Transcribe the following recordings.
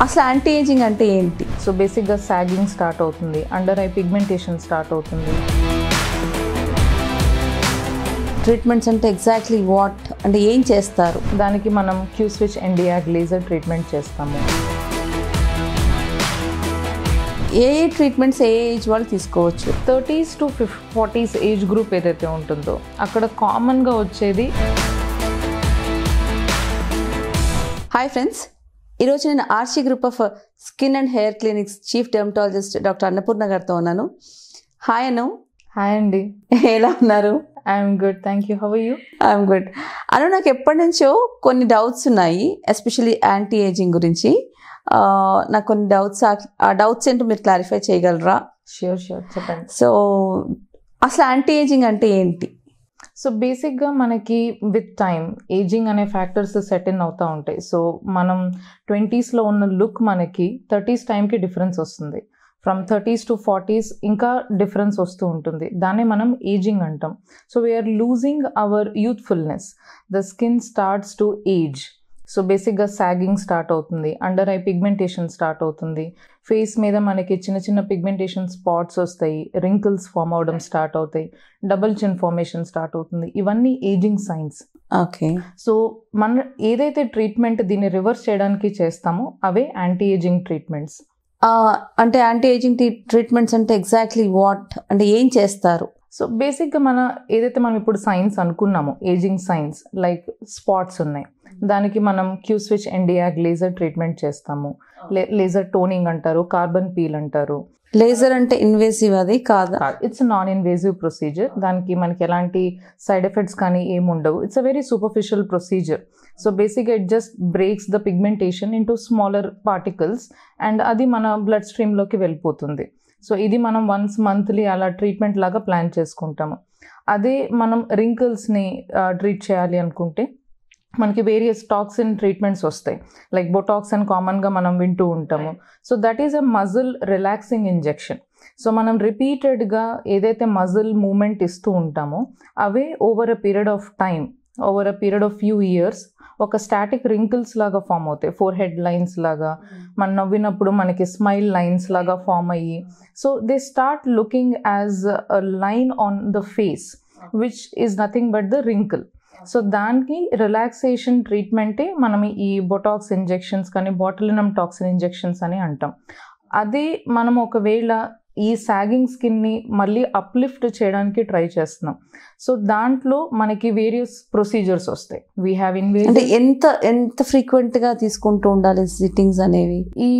అసలు anti ageing అంటే ఏంటి? సో బేసిక్గా సాగింగ్ స్టార్ట్ అవుతుంది, అండర్ ఐ పిగ్మెంటేషన్ స్టార్ట్ అవుతుంది. ట్రీట్మెంట్స్ అంటే ఎగ్జాక్ట్లీ వాట్ అంటే ఏం చేస్తారు? దానికి మనం Q switch ND YAG laser treatment చేస్తాము. ఏ ట్రీట్మెంట్స్ ఏ ఏజ్ వాళ్ళు తీసుకోవచ్చు? 30s to 40s age group ఏదైతే ఉంటుందో అక్కడ కామన్గా వచ్చేది. హాయ్ ఫ్రెండ్స్, ఈరోజు నేను Arshi group of skin and hair clinics chief dermatologist doctor Annapurna గారితో ఉన్నాను. హాయ్ అను. హాయ్ అండి, ఎలా ఉన్నారు? I'm good, thank you. How are you? I'm good. Anu, నాకు ఎప్పటి నుంచో కొన్ని డౌట్స్ ఉన్నాయి, ఎస్పెషల్లీ యాంటీ ఏజింగ్ గురించి. నాకు కొన్ని డౌట్స్, ఆ డౌట్స్ ఏంటో మీరు క్లారిఫై చేయగలరా? ష్యూర్ చెప్పండి. సో అసలు యాంటీ ఏజింగ్ అంటే ఏంటి? సో బేసిక్గా మనకి విత్ టైం ఏజింగ్ అనే ఫ్యాక్టర్స్ సెట్ ఇన్ అవుతూ ఉంటాయి. సో మనం 20sలో ఉన్న లుక్ మనకి 30s టైంకి డిఫరెన్స్ వస్తుంది. ఫ్రమ్ 30s to 40s ఇంకా డిఫరెన్స్ వస్తూ ఉంటుంది. దాన్ని మనం ఏజింగ్ అంటాం. So we are losing our youthfulness. The skin starts to age. So బేసిక్గా సాగింగ్ స్టార్ట్ అవుతుంది, అండర్ ఐ పిగ్మెంటేషన్ స్టార్ట్ అవుతుంది, ఫేస్ మీద మనకి చిన్న చిన్న పిగ్మెంటేషన్ స్పాట్స్ వస్తాయి, రింకిల్స్ ఫామ్ అవడం స్టార్ట్ అవుతాయి, డబుల్ చిన్ ఫార్మేషన్ స్టార్ట్ అవుతుంది. ఇవన్నీ ఏజింగ్ సైన్స్. ఓకే. సో మనం ఏదైతే ట్రీట్మెంట్ దీన్ని రివర్స్ చేయడానికి చేస్తామో అవే యాంటీ ఏజింగ్ ట్రీట్మెంట్స్. అంటే యాంటీ ఏజింగ్ ట్రీట్మెంట్స్ అంటే ఎగ్జాక్ట్లీ వాట్ అంటే ఏం చేస్తారు? సో బేసిక్గా ఏదైతే మనం ఇప్పుడు సైన్స్ అనుకున్నామో ఏజింగ్ సైన్స్, లైక్ స్పాట్స్ ఉన్నాయి, దానికి మనం Q switch ND YAG laser treatment చేస్తాము. లేజర్ టోనింగ్ అంటారు, కార్బన్ పీల్ అంటారు. లేజర్ అంటే ఇన్వేసివ్ అది కాదు? It's non invasive procedure. దానికి మనకి ఎలాంటి సైడ్ ఎఫెక్ట్స్ కానీ ఏమి ఉండవు. It's a very superficial procedure. So బేసిక్గా it just breaks the pigmentation into smaller particles and అది మన బ్లడ్ స్ట్రీమ్లోకి వెళ్ళిపోతుంది. సో ఇది మనం వన్స్ మంత్లీ అలా ట్రీట్మెంట్ లాగా ప్లాన్ చేసుకుంటాము. అదే మనం రింకిల్స్ని ట్రీట్ చేయాలి అనుకుంటే మనకి వేరియస్ టాక్సిన్ ట్రీట్మెంట్స్ వస్తాయి, లైక్ బొటాక్స్ అని కామన్గా మనం వింటూ ఉంటాము. So that is a muscle relaxing injection. So మనం రిపీటెడ్గా ఏదైతే మజిల్ మూమెంట్ ఇస్తూ ఉంటామో అవే over a period of time, over a period of few years ఒక స్టాటిక్ రింకిల్స్ లాగా ఫామ్ అవుతాయి, ఫోర్ హెడ్ లైన్స్ లాగా. మనం నవ్వినప్పుడు మనకి స్మైల్ లైన్స్ లాగా ఫామ్ అయ్యి, so they start looking as a line on the face which is nothing but the wrinkle. So దానికి రిలాక్సేషన్ ట్రీట్మెంటే మనం ఈ బొటాక్స్ ఇంజెక్షన్స్ కానీ బాటులినం టాక్సిన్ ఇంజెక్షన్స్ అని అంటాం. అదే మనం ఒకవేళ ఈ సాగింగ్ స్కిన్ని మళ్ళీ అప్లిఫ్ట్ చేయడానికి ట్రై చేస్తున్నాం. సో దాంట్లో మనకి వేరియస్ ప్రొసీజర్స్ వస్తాయి. వీ హ్యావ్ అంటే ఎంత ఫ్రీక్వెంట్గా తీసుకుంటూ ఉండాలి సిట్టింగ్స్ అనేవి? ఈ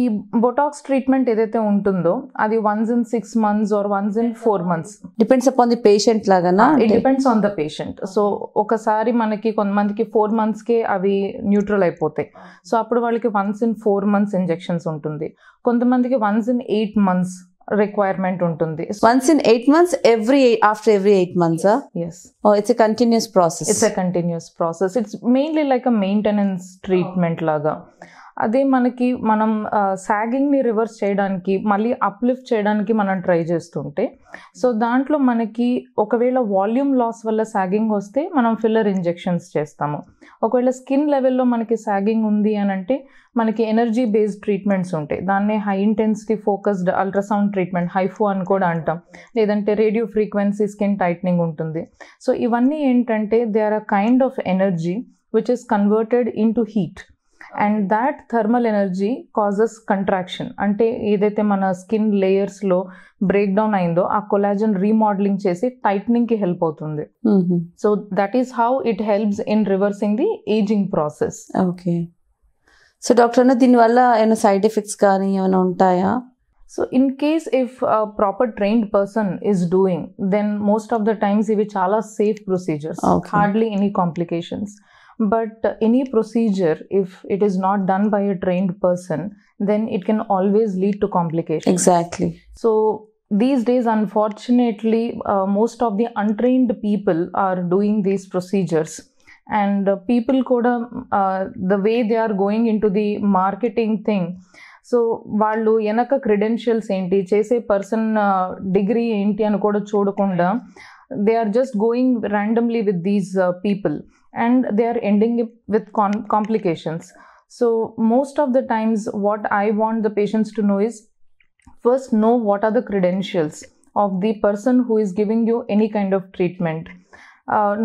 బొటాక్స్ ట్రీట్మెంట్ ఏదైతే ఉంటుందో అది once in 6 months or once in 4 months. Depends upon the patient లాగానా? It depends on the patient. So ఒకసారి మనకి కొంతమందికి 4 monthsకే అవి న్యూట్రల్ అయిపోతాయి. సో అప్పుడు వాళ్ళకి వన్స్ ఇన్ 4 months ఇంజెక్షన్స్ ఉంటుంది. కొంతమందికి వన్స్ ఇన్ 8 months రిక్వైర్మెంట్ ఉంటుంది. Once in 8 months, after every 8 months? Yes. Oh, it's a continuous process. It's a continuous process. It's mainly like a maintenance treatment లాగా. అదే మనం సాగింగ్ని reverse చేయడానికి మళ్ళీ uplift చేయడానికి మనం ట్రై చేస్తుంటే, సో దాంట్లో మనకి ఒకవేళ వాల్యూమ్ లాస్ వల్ల సాగింగ్ వస్తే మనం ఫిల్లర్ ఇంజెక్షన్స్ చేస్తాము. ఒకవేళ స్కిన్ లెవెల్లో మనకి సాగింగ్ ఉంది అని అంటే మనకి ఎనర్జీ బేస్డ్ ట్రీట్మెంట్స్ ఉంటాయి. దాన్నే high intensity focused ultrasound treatment, HIFU అని కూడా అంటాం, లేదంటే రేడియో ఫ్రీక్వెన్సీ స్కిన్ టైట్నింగ్ ఉంటుంది. సో ఇవన్నీ ఏంటంటే they are a kind of energy which is converted into heat and that thermal energy causes contraction. అంటే ఏదైతే మన స్కిన్ లేయర్స్లో బ్రేక్ డౌన్ అయిందో ఆ కొలాజన్ రీమోడలింగ్ చేసి టైట్నింగ్కి హెల్ప్ అవుతుంది. So that is how it helps in reversing the ageing process. Okay. So doctor అన్న, దీనివల్ల ఏమైనా సైడ్ ఎఫెక్ట్స్ కానీ ఏమైనా ఉంటాయా? So in case if proper trained person is doing, then most of the times ఇవి చాలా safe procedures, hardly any complications. But any procedure, if it is not done by a trained person, then it can always lead to complications. Exactly. So these days, unfortunately, most of the untrained people are doing these procedures. And people kuda, the way they are going into the marketing thing, so వాళ్ళు వెనక credentials ఏంటి, చేసే person degree ఏంటి అని కూడా చూడకుండా they are just going randomly with these people and they are ending it with complications. So most of the times what I want the patients to know is, first know what are the credentials of the person who is giving you any kind of treatment.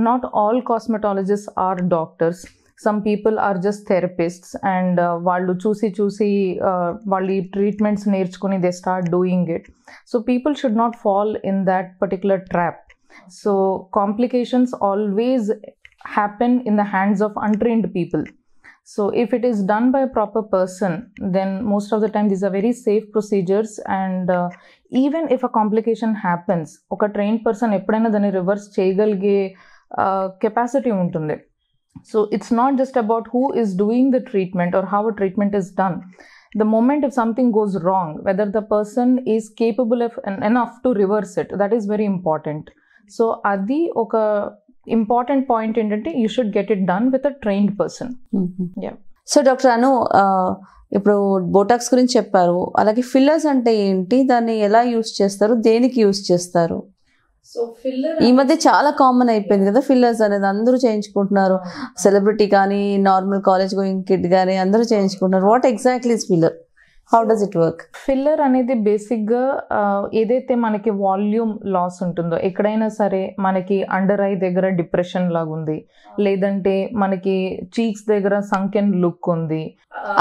Not all cosmetologists are doctors. Some people are just therapists, and వాళ్ళు చూసి వాళ్ళు ఈ treatments నేర్చుకుని they start doing it. So people should not fall in that particular trap. So complications always happen in the hands of untrained people. So if it is done by a proper person, then most of the time these are very safe procedures, and even if a complication happens, oka trained person eppudaina dani reverse cheyagalge capacity ఉంటుంది. So it's not just about who is doing the treatment or how a treatment is done. The moment if something goes wrong, whether the person is capable of enough to reverse it, that is very important. So adi oka important point ఏంటంటే you should get it done with a trained person. Yeah. So doctor Anu, ఇప్పుడు Botox గురించి చెప్పారు, అలాగే fillers అంటే ఏంటి, దాన్ని ఎలా use చేస్తారు, దేనికి యూస్ చేస్తారు? సో ఫిల్లర్ ఈ మధ్య చాలా కామన్ అయిపోయింది కదా ఫిల్లర్స్ అనేది, అందరూ చేయించుకుంటున్నారు. సెలబ్రిటీ కానీ నార్మల్ కాలేజ్ గోయింగ్ కిడ్ కానీ అందరూ చేయించుకుంటున్నారు. What exactly is filler? How does it work? Filler అనేది బేసిక్గా ఏదైతే మనకి వాల్యూమ్ లాస్ ఉంటుందో, ఎక్కడైనా సరే మనకి అండర్ ఐ దగ్గర డిప్రెషన్ లాగా ఉంది, లేదంటే మనకి చీక్స్ దగ్గర సంకెన్ లుక్ ఉంది,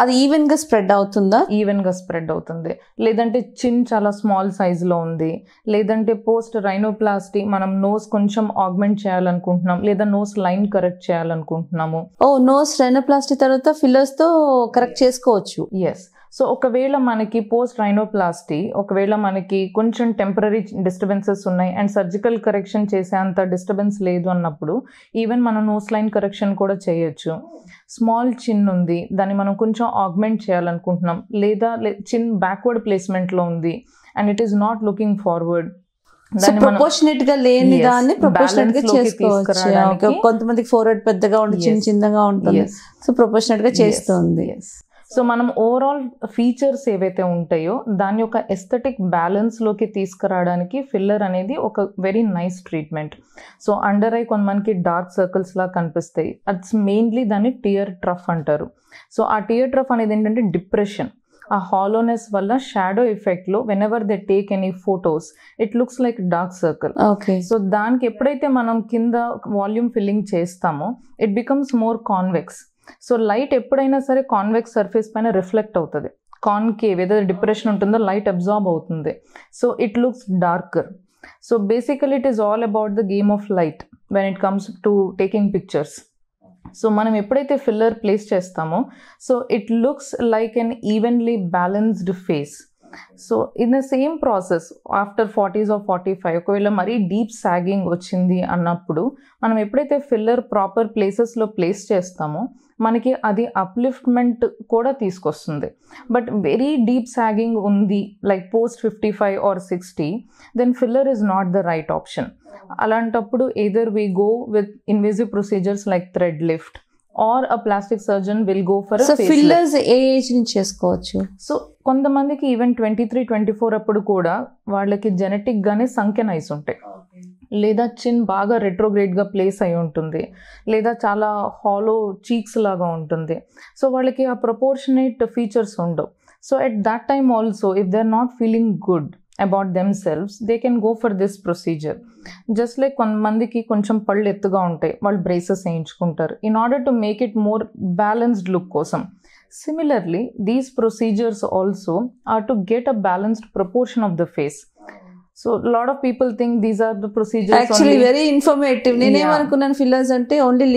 అది ఈవెన్ గా స్ప్రెడ్ అవుతుందా? ఈవెన్ గా స్ప్రెడ్ అవుతుంది. లేదంటే చిన్ చాలా స్మాల్ సైజ్ లో ఉంది, లేదంటే పోస్ట్ రైనోప్లాస్టీ మనం నోస్ కొంచెం ఆగ్మెంట్ చేయాలనుకుంటున్నాం, లేదా నోస్ లైన్ కరెక్ట్ చేయాలనుకుంటున్నాము. ఓ, నోస్ రైనోప్లాస్టీ తర్వాత ఫిల్లర్స్ తో కరెక్ట్ చేసుకోవచ్చు. ఎస్. సో ఒకవేళ మనకి పోస్ట్ రైనోప్లాస్టీ, ఒకవేళ మనకి కొంచెం టెంపరీ డిస్టర్బెన్సెస్ ఉన్నాయి అండ్ సర్జికల్ కరెక్షన్ చేసేంత డిస్టర్బెన్స్ లేదు అన్నప్పుడు ఈవెన్ మనం నోస్ లైన్ కరెక్షన్ కూడా చేయొచ్చు. స్మాల్ చిన్ ఉంది, దాన్ని మనం కొంచెం ఆగ్మెంట్ చేయాలనుకుంటున్నాం, లేదా చిన్ బ్యాక్వర్డ్ ప్లేస్మెంట్లో ఉంది and it is not looking forward, proportionate గా లేని దాన్ని ప్రపోర్షనేట్ గా చేసుకోవచ్చు. కొంతమందికి ఫోర్వర్డ్ పెద్దగా ఉండి చిన్న చిన్నగా ఉంటుంది, సో ప్రపోర్షనేట్ గా చేస్తుంది. సో మనం ఓవరాల్ ఫీచర్స్ ఏవైతే ఉంటాయో దాని యొక్క ఎస్థెటిక్ బ్యాలెన్స్లోకి తీసుకురావడానికి ఫిల్లర్ అనేది ఒక very nice treatment. So under eye కొంతమందికి డార్క్ సర్కిల్స్ లా కనిపిస్తాయి, అట్స్ మెయిన్లీ దాన్ని టియర్ ట్రఫ్ అంటారు. సో ఆ టియర్ ట్రఫ్ అనేది ఏంటంటే డిప్రెషన్, ఆ హాలోనెస్ వల్ల షాడో ఎఫెక్ట్ లో when ever they take any photos it looks like dark circle. So దానికి ఎప్పుడైతే మనం కింద వాల్యూమ్ ఫిల్లింగ్ చేస్తామో it becomes more convex. So light ఎప్పుడైనా సరే కాన్వెక్స్ సర్ఫేస్ పైన రిఫ్లెక్ట్ అవుతుంది, కాన్కేవ్ ఏదైతే డిప్రెషన్ ఉంటుందో లైట్ అబ్జార్బ్ అవుతుంది. So it looks darker. So basically it is all about the game of light when it comes to taking pictures. So మనం ఎప్పుడైతే filler place చేస్తామో so it looks like an evenly balanced face. So in the same process after 40s or 45 ఒకవేళ మరీ deep sagging వచ్చింది అన్నప్పుడు మనం ఎప్పుడైతే filler proper ప్లేసెస్లో ప్లేస్ చేస్తామో మనకి అది అప్లిఫ్ట్మెంట్ కూడా తీసుకొస్తుంది. బట్ వెరీ డీప్ సాగింగ్ ఉంది like post 55 or 60, then filler is not the right option. అలాంటప్పుడు either we go with invasive procedures like thread lift or a plastic surgeon will go for a facelift. Fillers ఏ age నుంచి చేసుకోవచ్చు? So కొంతమందికి even 23-24 అప్పుడు కూడా వాళ్ళకి genetic గానే సంకెన్ ice ఉంటాయి, లేదా చిన్ బాగా రెట్రోగ్రేడ్గా ప్లేస్ అయి ఉంటుంది, లేదా చాలా హాలో చీక్స్ లాగా ఉంటుంది. సో వాళ్ళకి ఆ ప్రపోర్షనేట్ ఫీచర్స్ ఉండవు. So at that time also if they are not feeling good about themselves they can go for this procedure. Just like కొంతమందికి కొంచెం పళ్ళు ఎత్తుగా ఉంటాయి, వాళ్ళు బ్రేసెస్ వేయించుకుంటారు in order to make it more balanced look కోసం. Similarly these procedures also are to get a balanced proportion of the face. So a lot of people think these are the procedures actually only very informative. నేనేమనుకున్నాను fillers అంటే only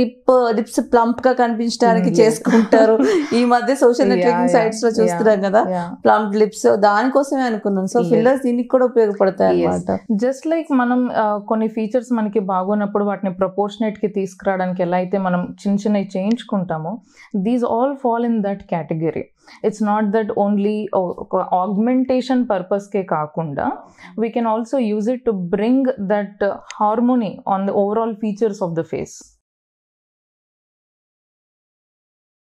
lips plump గా కనిపించడానికి చేసుకుంటారు. ఈ మధ్య social networking sites లో చూస్తున్నాం కదా ప్లంప్ లిప్స్, దానికోసమే అనుకున్నాను. సో ఫిల్లర్స్ దీనికి కూడా ఉపయోగపడతాయి అన్నమాట. జస్ట్ లైక్ మనం కొన్ని ఫీచర్స్ మనకి బాగున్నప్పుడు వాటిని ప్రపోర్షనేట్ కి తీసుకురావడానికి ఎలా అయితే మనం చిన్న చిన్నవి చేయించుకుంటామో these all fall in that category. It's not that only augmentation purpose ke kaakunda we can also use it to bring that harmony on the overall features of the face.